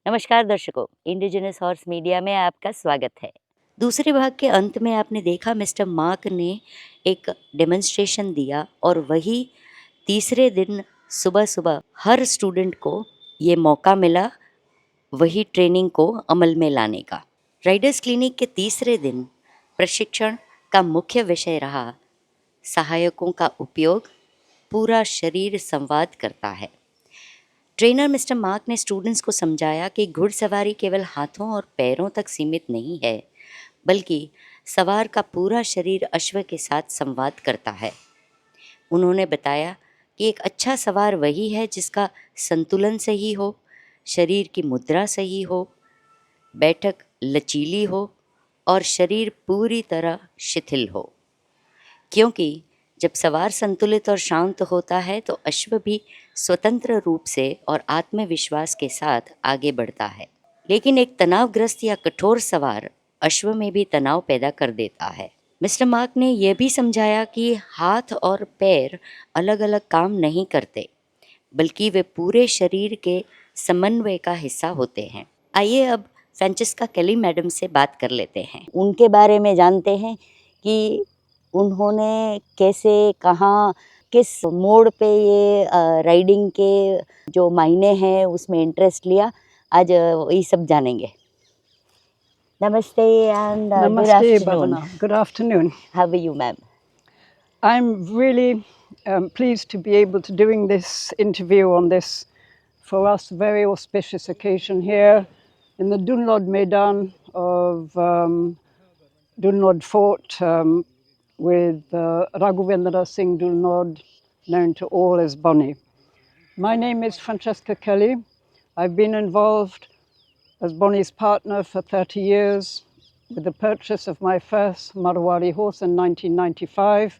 नमस्कार दर्शकों, indigenous horse media में आपका स्वागत है। दूसरे भाग के अंत में आपने देखा मिस्टर मार्क ने एक डेमोन्स्ट्रेशन दिया और वही तीसरे दिन सुबह-सुबह हर स्टूडेंट को ये मौका मिला वही ट्रेनिंग को अमल में लाने का। राइडर्स क्लिनिक के तीसरे दिन प्रशिक्षण का मुख्य विषय रहा सहायकों का उपयोग, पूरा शरीर संवाद करता है। ट्रेनर मिस्टर मार्क ने स्टूडेंट्स को समझाया कि घुड़सवारी केवल हाथों और पैरों तक सीमित नहीं है, बल्कि सवार का पूरा शरीर अश्व के साथ संवाद करता है। उन्होंने बताया कि एक अच्छा सवार वही है जिसका संतुलन सही हो, शरीर की मुद्रा सही हो, बैठक लचीली हो और शरीर पूरी तरह शिथिल हो। क्योंकि जब सवार संतुलित और शांत होता है तो अश्व भी स्वतंत्र रूप से और आत्मविश्वास के साथ आगे बढ़ता है। लेकिन एक तनावग्रस्त या कठोर सवार अश्व में भी तनाव पैदा कर देता है। मिस्टर मार्क ने यह भी समझाया कि हाथ और पैर अलग अलग काम नहीं करते, बल्कि वे पूरे शरीर के समन्वय का हिस्सा होते हैं। आइए अब फ्रांचेस्का केली मैडम से बात कर लेते हैं। उनके बारे में जानते हैं कि उन्होंने कैसे, कहाँ, किस मोड़ पे ये राइडिंग के जो मायने हैं उसमें इंटरेस्ट लिया। आज ये सब जानेंगे। नमस्ते and good Namaste, afternoon. Bhavana. Good afternoon. How are you ma'am? I'm really pleased to be able to doing this interview on this, for us, very auspicious occasion here in the Dunlod Maidan of Dunlod Fort with Raghavendra Singh Dunlod, known to all as Bonnie. My name is Francesca Kelly. I've been involved as Bonnie's partner for 30 years with the purchase of my first Marwari horse in 1995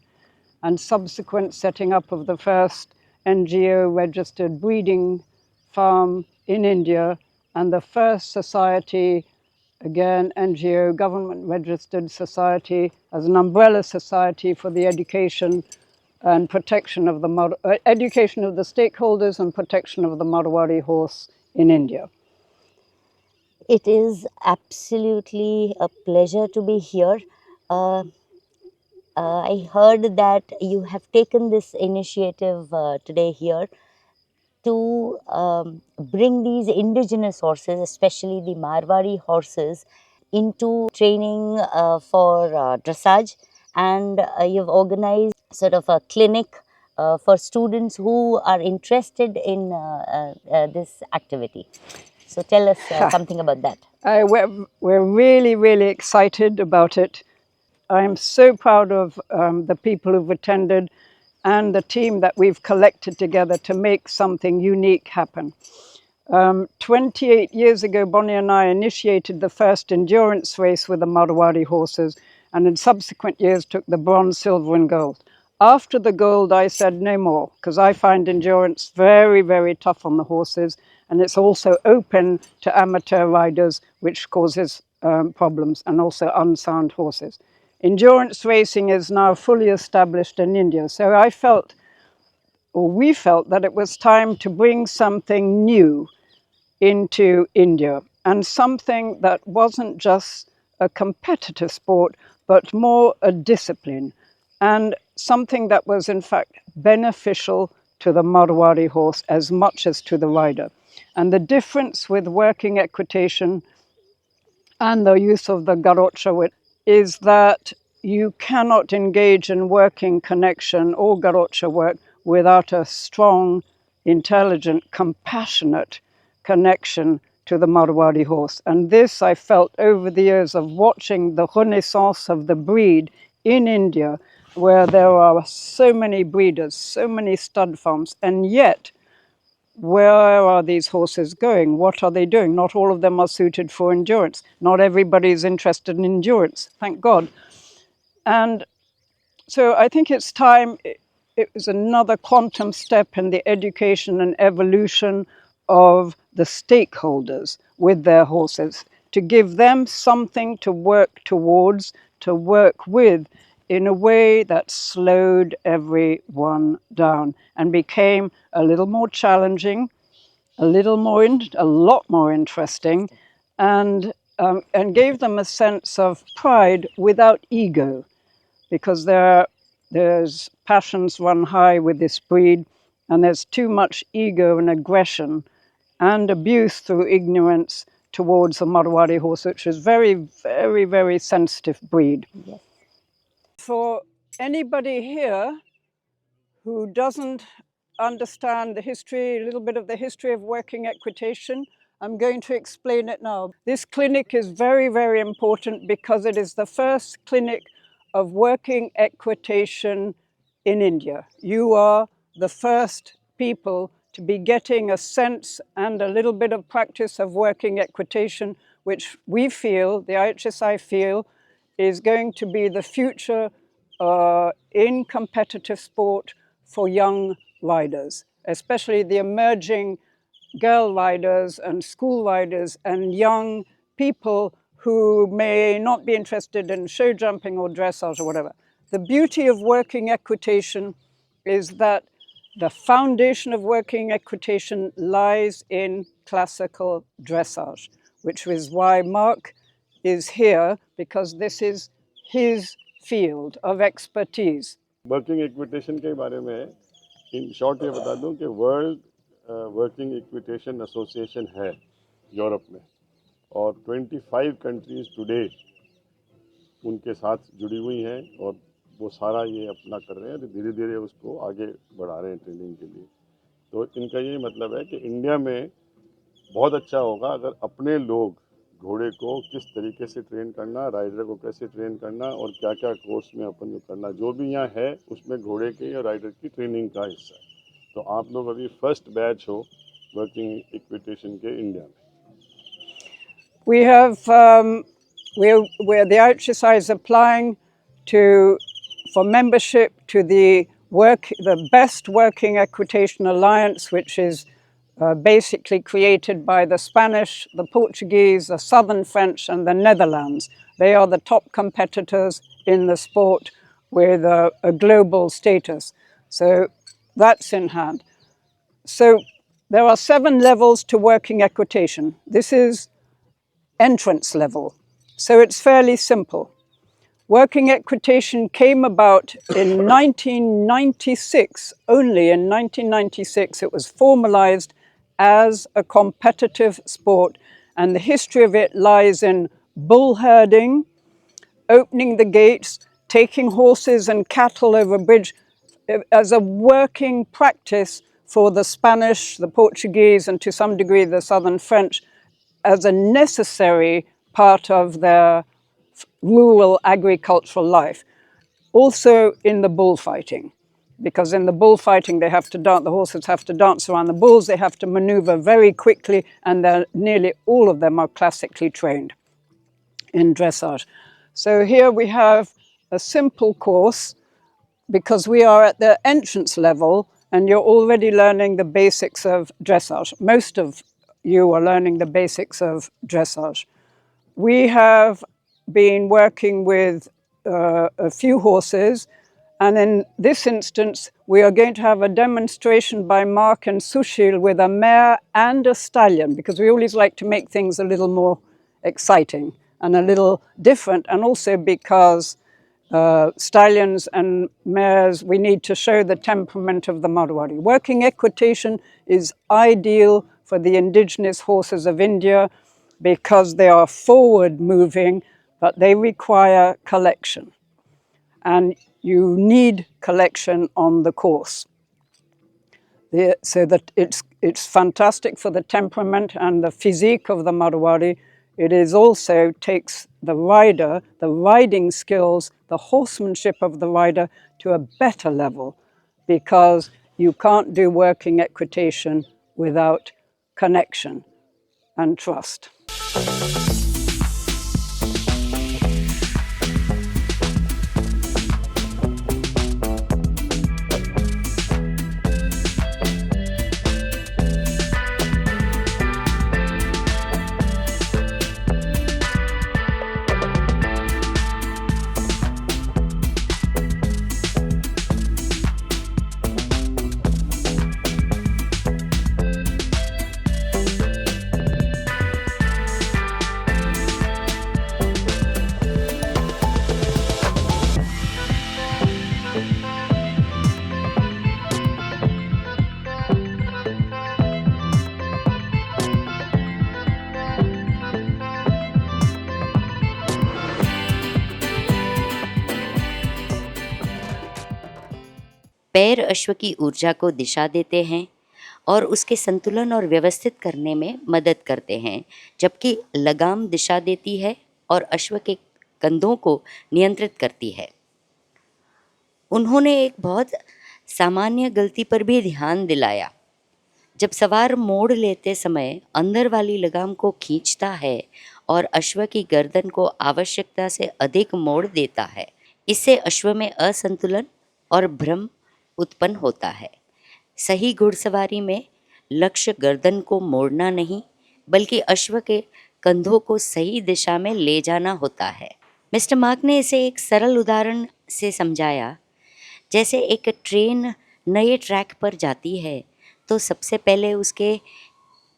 and subsequent setting up of the first NGO registered breeding farm in India and the first society, again NGO government registered society, as an umbrella society for the education and protection of the education of the stakeholders and protection of the Marwari horse in India. It is absolutely a pleasure to be here. I heard that you have taken this initiative today here to bring these indigenous horses, especially the Marwari horses, into training for dressage, and you've organized sort of a clinic for students who are interested in this activity. So tell us something about that. We're really, really excited about it. I'm so proud of the people who've attended and the team that we've collected together to make something unique happen. 28 years ago, Bonnie and I initiated the first endurance race with the Marwari horses, and in subsequent years took the bronze, silver, and gold. After the gold, I said no more, because I find endurance very, very tough on the horses, and it's also open to amateur riders, which causes problems, and also unsound horses. Endurance racing is now fully established in India, so I felt, or we felt, that it was time to bring something new into India, and something that wasn't just a competitive sport, but more a discipline, and something that was in fact beneficial to the Marwari horse as much as to the rider. And the difference with working equitation and the use of the garocha is that you cannot engage in working connection or garocha work without a strong, intelligent, compassionate connection to the Marwari horse. And this I felt over the years of watching the renaissance of the breed in India, where there are so many breeders, so many stud farms, and yet where are these horses going? What are they doing? Not all of them are suited for endurance. Not everybody is interested in endurance, thank God. And so I think it's time, it was another quantum step in the education and evolution of the stakeholders with their horses, to give them something to work towards, to work with, in a way that slowed everyone down and became a little more challenging, a lot more interesting, and gave them a sense of pride without ego, because there's passions run high with this breed, and there's too much ego and aggression and abuse through ignorance towards the Marwari horse, which is very, very, very sensitive breed. Yes. For anybody here who doesn't understand the history, a little bit of the history of working equitation, I'm going to explain it now. This clinic is very, very important because it is the first clinic of working equitation in India. You are the first people to be getting a sense and a little bit of practice of working equitation, which we feel, the IHSI feel, is going to be the future in competitive sport for young riders, especially the emerging girl riders and school riders and young people who may not be interested in show jumping or dressage or whatever. The beauty of working equitation is that the foundation of working equitation lies in classical dressage, which is why Mark is here, because this is his field of expertise. Working equitation के बारे में in short ये बता दूं कि world working equitation association है Europe में, और 25 कंट्रीज़ टुडे उनके साथ जुड़ी हुई हैं, और वो सारा ये अपना कर रहे हैं, धीरे धीरे उसको आगे बढ़ा रहे हैं ट्रेनिंग के लिए। तो इनका ये मतलब है कि इंडिया में बहुत अच्छा होगा अगर अपने लोग घोड़े को किस तरीके से ट्रेन करना, राइडर को कैसे ट्रेन करना, और क्या क्या कोर्स में अपन को करना, जो भी यहाँ है उसमें घोड़े के या राइडर की ट्रेनिंग का हिस्सा है। तो आप लोग अभी फर्स्ट बैच हो वर्किंग इक्विटेशन के इंडिया में। We have, where the IHSI is applying for membership to the Best Working Equitation Alliance, which is basically created by the Spanish, the Portuguese, the Southern French, and the Netherlands. They are the top competitors in the sport with a global status. So that's in hand. So there are 7 levels to working equitation. This is entrance level. So it's fairly simple. Working equitation came about in 1996. Only in 1996 it was formalized as a competitive sport, and the history of it lies in bull herding, opening the gates, taking horses and cattle over a bridge as a working practice for the Spanish, the Portuguese, and to some degree the Southern French, as a necessary part of their rural agricultural life. Also in the bullfighting, because in the bullfighting they have to dance, the horses have to dance around the bulls, they have to maneuver very quickly, and nearly all of them are classically trained in dressage. So here we have a simple course, because we are at the entrance level and you're already learning the basics of dressage. Most of you are learning the basics of dressage. We have been working with a few horses, and in this instance we are going to have a demonstration by Mark and Sushil with a mare and a stallion, because we always like to make things a little more exciting and a little different, and also because stallions and mares, we need to show the temperament of the Marwari. Working equitation is ideal for the indigenous horses of India because they are forward moving, but they require collection. And you need collection on the course. So that it's fantastic for the temperament and the physique of the Marwari. It is also takes the rider, the riding skills, the horsemanship of the rider to a better level, because you can't do working equitation without connection and trust. पैर अश्व की ऊर्जा को दिशा देते हैं और उसके संतुलन और व्यवस्थित करने में मदद करते हैं, जबकि लगाम दिशा देती है और अश्व के कंधों को नियंत्रित करती है। उन्होंने एक बहुत सामान्य गलती पर भी ध्यान दिलाया। जब सवार मोड़ लेते समय अंदर वाली लगाम को खींचता है और अश्व की गर्दन को आवश्यकता से अधिक मोड़ देता है, इससे अश्व में असंतुलन और भ्रम उत्पन्न होता है। सही घुड़सवारी में लक्ष्य गर्दन को मोड़ना नहीं, बल्कि अश्व के कंधों को सही दिशा में ले जाना होता है। मिस्टर मार्क ने इसे एक सरल उदाहरण से समझाया। जैसे एक ट्रेन नए ट्रैक पर जाती है तो सबसे पहले उसके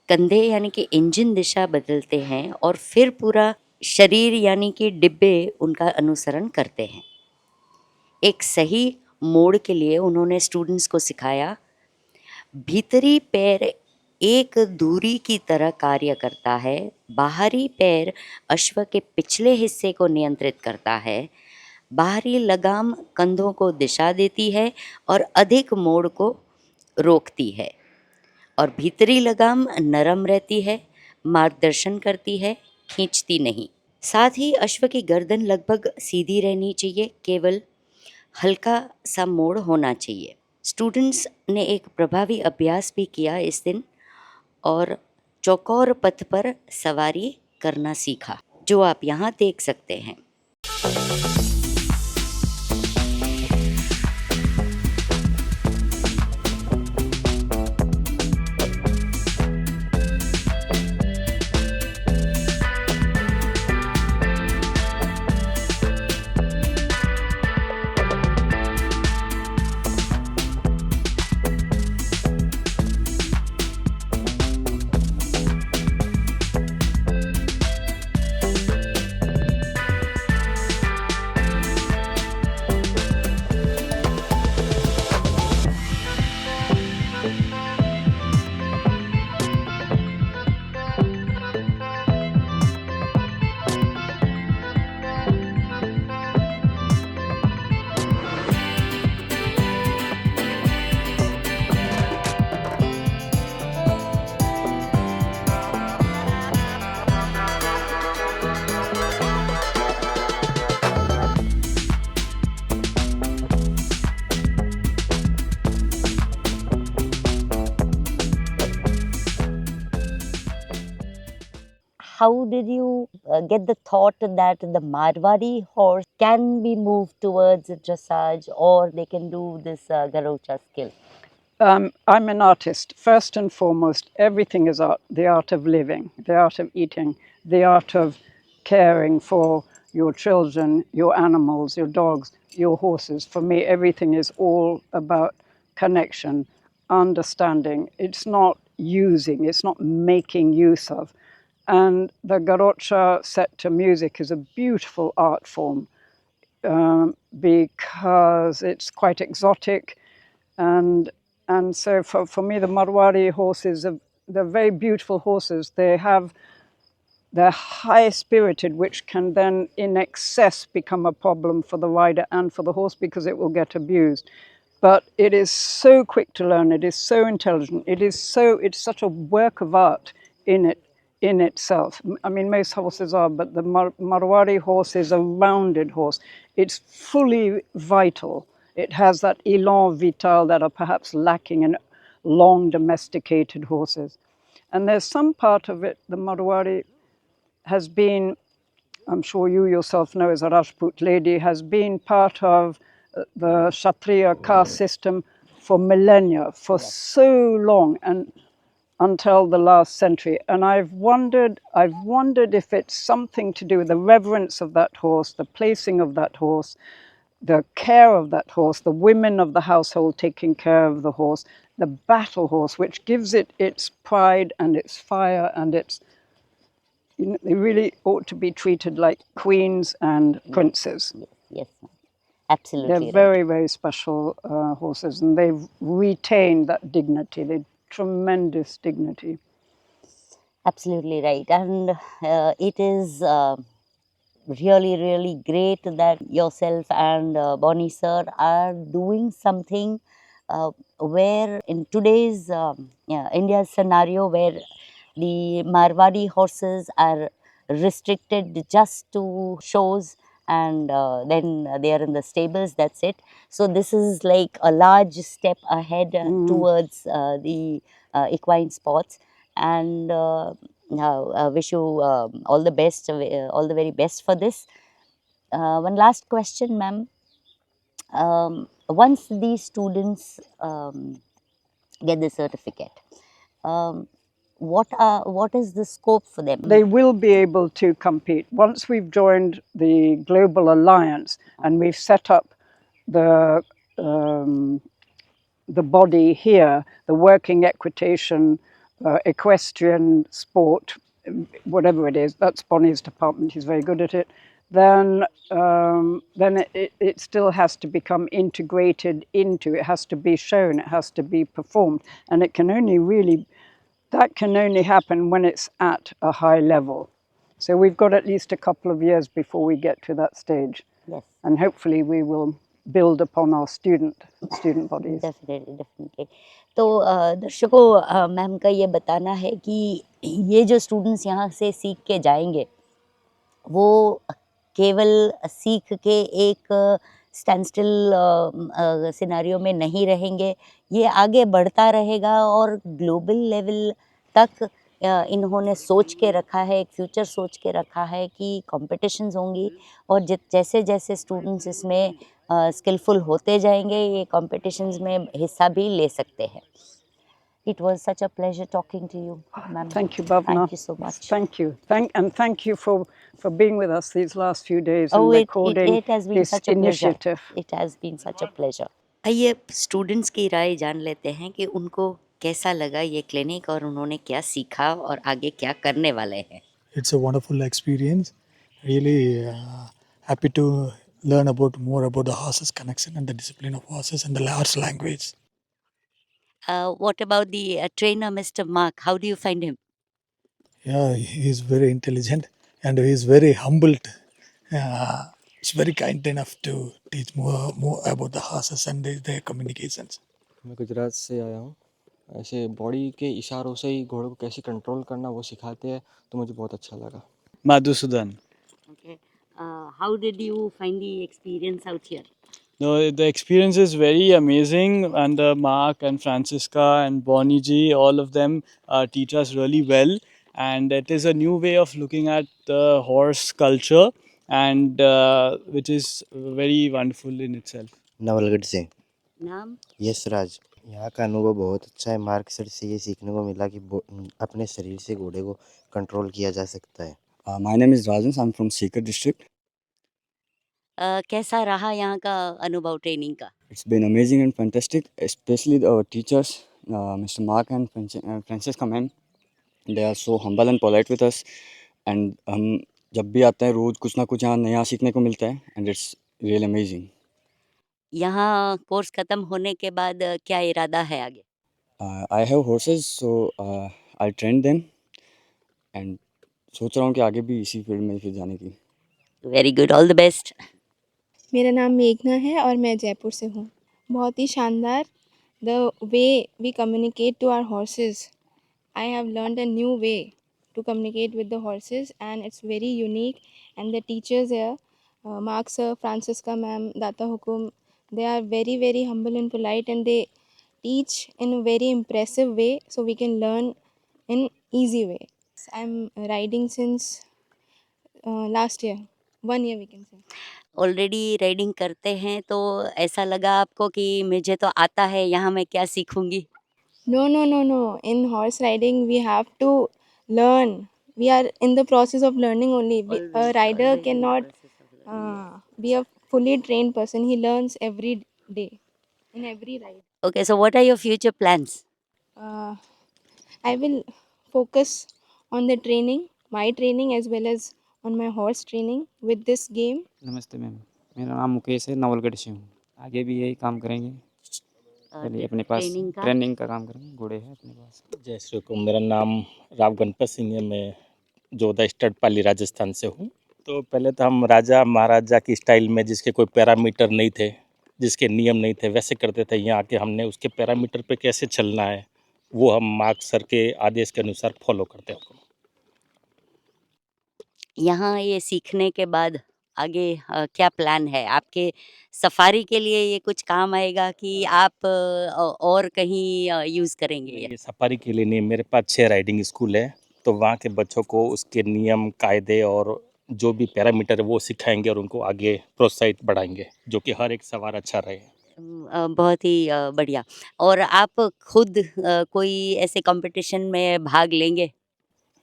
कंधे यानी कि इंजन दिशा बदलते हैं और फिर पूरा शरीर यानी कि डिब्बे उनका अनुसरण करते हैं। एक सही मोड़ के लिए उन्होंने स्टूडेंट्स को सिखाया, भीतरी पैर एक दूरी की तरह कार्य करता है, बाहरी पैर अश्व के पिछले हिस्से को नियंत्रित करता है, बाहरी लगाम कंधों को दिशा देती है और अधिक मोड़ को रोकती है, और भीतरी लगाम नरम रहती है, मार्गदर्शन करती है, खींचती नहीं। साथ ही अश्व की गर्दन लगभग सीधी रहनी चाहिए, केवल हल्का सा मोड़ होना चाहिए। स्टूडेंट्स ने एक प्रभावी अभ्यास भी किया इस दिन और चौकोर पथ पर सवारी करना सीखा, जो आप यहाँ देख सकते हैं। How did you get the thought that the Marwari horse can be moved towards dressage, or they can do this Garocha skill? I'm an artist. First and foremost, everything is art. The art of living, the art of eating, the art of caring for your children, your animals, your dogs, your horses. For me, everything is all about connection, understanding. It's not using, it's not making use of. And the Garocha set to music is a beautiful art form because it's quite exotic, and so for me the Marwari horses they're very beautiful horses. They're high spirited, which can then in excess become a problem for the rider and for the horse because it will get abused. But it is so quick to learn, it is so intelligent, it's such a work of art in itself. I mean, most horses are, but the Marwari horse is a rounded horse. It's fully vital. It has that élan vital that are perhaps lacking in long domesticated horses. And there's some part of it, the Marwari has been, I'm sure you yourself know as a Rajput lady, has been part of the Kshatriya caste system for millennia, for so long, and until the last century. And I've wondered if it's something to do with the reverence of that horse, the placing of that horse, the care of that horse, the women of the household taking care of the horse, the battle horse, which gives it its pride and its fire, and its, they really ought to be treated like queens and princes. Yes, absolutely. They're right. very, very special horses, and they've retained that dignity, tremendous dignity. Absolutely right. And it is really, really great that yourself and Bonnie sir are doing something where in today's India's scenario, where the Marwadi horses are restricted just to shows, and then they are in the stables, that's it. So this is like a large step ahead towards the equine sports. And now wish you all the best, all the very best for this. One last question, ma'am. Once these students get the certificate, um, what is the scope for them? They will be able to compete. Once we've joined the Global Alliance and we've set up the um, the body here, the working equitation, equestrian sport, whatever it is, that's Bonnie's department, he's very good at it, then it still has to become integrated into, it has to be shown, it has to be performed, and it can only really, that can only happen when it's at a high level. So we've got at least a couple of years before we get to that stage. Yes. And hopefully we will build upon our student bodies. Definitely. तो दर्शकों, ma'am का ये बताना है कि ये जो students यहाँ से सीख के जाएंगे, वो केवल सीख के एक स्टैंड स्टिल सिनेरियो में नहीं रहेंगे, ये आगे बढ़ता रहेगा और ग्लोबल लेवल तक इन्होंने सोच के रखा है, एक फ्यूचर सोच के रखा है कि कॉम्पिटिशन्स होंगी, और जैसे जैसे स्टूडेंट्स इसमें स्किलफुल होते जाएंगे, ये कॉम्पिटिशन्स में हिस्सा भी ले सकते हैं. It was such a pleasure talking to you, ma'am. Thank you, Bhavna. Thank you so much. Thank you. Thank you for being with us these last few days and it recording has been this such a pleasure. initiative. It has been such a pleasure. आइए अब students की राय जान लेते हैं कि उनको कैसा लगा ये क्लिनिक और उन्होंने क्या सीखा और आगे क्या करने वाले हैं. It's a wonderful experience. Really happy to learn about more about the horses connection and the discipline of horses and the horse language. What about the trainer, Mr. Mark? How do you find him? Yeah, he is very intelligent and he is very humbled. It's very kind enough to teach more about the horses and their communications. मैं गुजरात से आया हूँ. ऐसे body के इशारों से ही घोड़े को कैसे कंट्रोल करना वो सिखाते हैं, तो मुझे बहुत अच्छा लगा. Madhusudan. Okay. How did you find the experience out here? No, the experience is very amazing, and Mark and Francisca and Bonnie ji, all of them teach us really well, and it is a new way of looking at the horse culture, and which is very wonderful in itself. Nawalgarh से नाम? यशराज. यहाँ का अनुभव बहुत अच्छा है. Mark sir से ये सीखने को मिला कि अपने शरीर से घोड़े को कंट्रोल किया जा सकता है. My name is Rajan. I'm from Sikar district. कैसा रहा यहाँ का अनुभव ट्रेनिंग का? It's been amazing and fantastic, especially our teachers, Mr. Mark and Francesca ma'am. They are so humble and polite with us, and हम जब भी आते हैं रोज कुछ ना कुछ यहाँ नया सीखने को मिलता है, and it's really amazing. यहाँ कोर्स खत्म होने के बाद क्या इरादा है आगे? I have horses, so I train them, and सोच रहा हूँ कि आगे भी इसी फील्ड में फिर जाने की. Very good, all the best. मेरा नाम मेघना है और मैं जयपुर से हूँ. बहुत ही शानदार. The way we communicate to our horses, I have learned a new way to communicate with the horses, and it's very unique. And the teachers here, Mark sir, Francisca ma'am, Data Hukum, they are very very humble and polite, and they teach in a very impressive way, so we can learn in easy way. I'm riding since last year, 1 year we can say. Already riding करते हैं, तो ऐसा लगा आपको कि मुझे तो आता है, यहाँ मैं क्या सीखूंगी? No. In horse riding, we have to learn. We are in the process of learning only. A rider cannot be a fully trained person. He learns every day, in every ride. Okay, so what are your future plans? I will focus on the training, my training, as well as on my horse training with this game. नमस्ते ma'am, मेरा नाम मुकेश है, नवलगढ़ से हूँ. आगे भी यही काम करेंगे. पहले अपने पास ट्रेनिंग का काम करेंगे. घोड़े हैं अपने पास. जय श्री राम. मेरा नाम राव गणपत सिंह है. मैं जोधा स्टडपाली राजस्थान से हूँ. तो पहले तो हम राजा महाराजा की स्टाइल में, जिसके कोई पैरामीटर नहीं थे, जिसके नियम नहीं थे वैसे करते थे, यहाँ आके हमने उसके पैरामीटर पे कैसे चलना है वो हम मार्क सर के आदेश के अनुसार फॉलो करते हैं। यहाँ ये सीखने के बाद आगे क्या प्लान है आपके? सफारी के लिए ये कुछ काम आएगा कि आप और कहीं यूज़ करेंगे ये? ये सफारी के लिए नहीं, मेरे पास 6 राइडिंग स्कूल है, तो वहाँ के बच्चों को उसके नियम, कायदे और जो भी पैरामीटर है वो सिखाएँगे और उनको आगे प्रोत्साहित बढ़ाएँगे, जो कि हर एक सवार अच्छा रहे। बहुत ही बढ़िया। और आप खुद कोई ऐसे कॉम्पिटिशन में भाग लेंगे?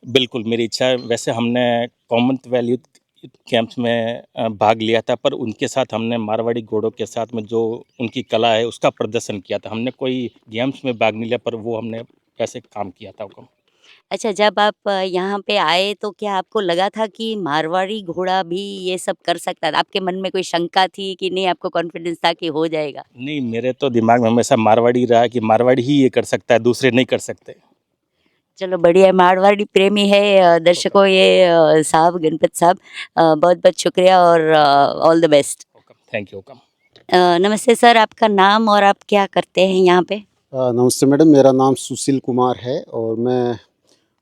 बिल्कुल, मेरी इच्छा है। वैसे हमने कॉमनवेल्थ यूथ कैंप्स में भाग लिया था, पर उनके साथ हमने मारवाड़ी घोड़ों के साथ में जो उनकी कला है उसका प्रदर्शन किया था। हमने कोई गेम्स में भाग नहीं लिया, पर वो हमने वैसे काम किया था। अच्छा, जब आप यहाँ पे आए तो क्या आपको लगा था कि मारवाड़ी घोड़ा भी ये सब कर सकता है? आपके मन में कोई शंका थी कि नहीं, आपको कॉन्फिडेंस था कि हो जाएगा? नहीं, मेरे तो दिमाग में हमेशा मारवाड़ी रहा कि मारवाड़ी ही ये कर सकता है, दूसरे नहीं कर सकते। चलो बढ़िया है, मारवाड़ी प्रेमी है दर्शकों ये साहब, गणपत साहब, बहुत-बहुत शुक्रिया और all the best. Thank you. नमस्ते सर, आपका नाम और आप क्या करते हैं यहाँ पे? नमस्ते मैडम, मेरा नाम सुशील कुमार है और मैं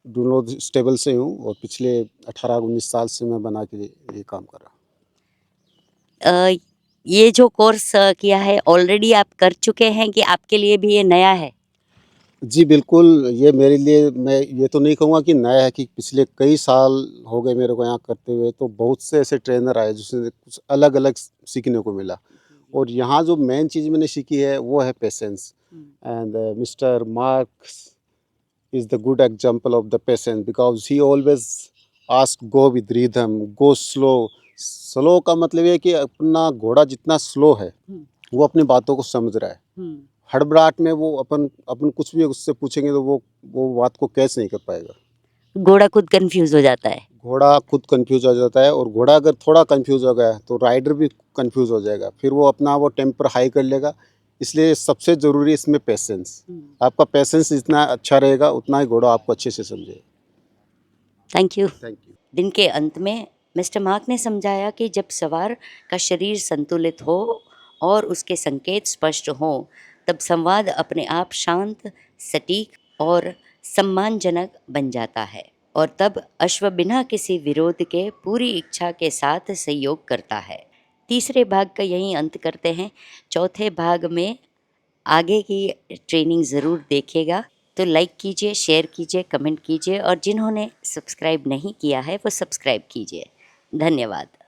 डूनो स्टेबल से हूँ और पिछले 18-19 साल से मैं बना के ये काम कर रहा हूँ। ये जो कोर्स किया है ऑलरेडी आप कर चुके हैं कि आपके लिए भी ये नया है? जी बिल्कुल, ये मेरे लिए, मैं ये तो नहीं कहूँगा कि नया है, कि पिछले कई साल हो गए मेरे को यहाँ करते हुए, तो बहुत से ऐसे ट्रेनर आए जिससे कुछ अलग-अलग सीखने को मिला। और यहाँ जो मेन चीज़ मैंने सीखी है वो है patience, and mister marks is the good example of the patient, because he always ask go with rhythm, go slow. Slow का मतलब ये है कि अपना घोड़ा जितना स्लो है वो अपनी बातों को समझ रहा है। हड़बड़ाहट में वो अपन कुछ भी उससे पूछेंगे तो वो बात को कैच नहीं कर पाएगा। घोड़ा खुद कंफ्यूज हो जाता है। घोड़ा खुद कंफ्यूज हो जाता है, और घोड़ा अगर थोड़ा कंफ्यूज हो गया तो राइडर भी कंफ्यूज हो जाएगा, फिर वो अपना वो टेम्पर हाई कर लेगा। इसलिए सबसे ज़रूरी इसमें पेशेंस। आपका पेशेंस जितना अच्छा रहेगा उतना ही घोड़ा आपको अच्छे से समझेगा। Thank you. Thank you. दिन के अंत में मिस्टर मार्क ने समझाया कि जब सवार का शरीर संतुलित हो और उसके संकेत स्पष्ट हों, तब संवाद अपने आप शांत, सटीक और सम्मानजनक बन जाता है, और तब अश्व बिना किसी विरोध के पूरी इच्छा के साथ सहयोग करता है। तीसरे भाग का यहीं अंत करते हैं। चौथे भाग में आगे की ट्रेनिंग ज़रूर देखिएगा। तो लाइक कीजिए, शेयर कीजिए, कमेंट कीजिए, और जिन्होंने सब्सक्राइब नहीं किया है वो सब्सक्राइब कीजिए। धन्यवाद।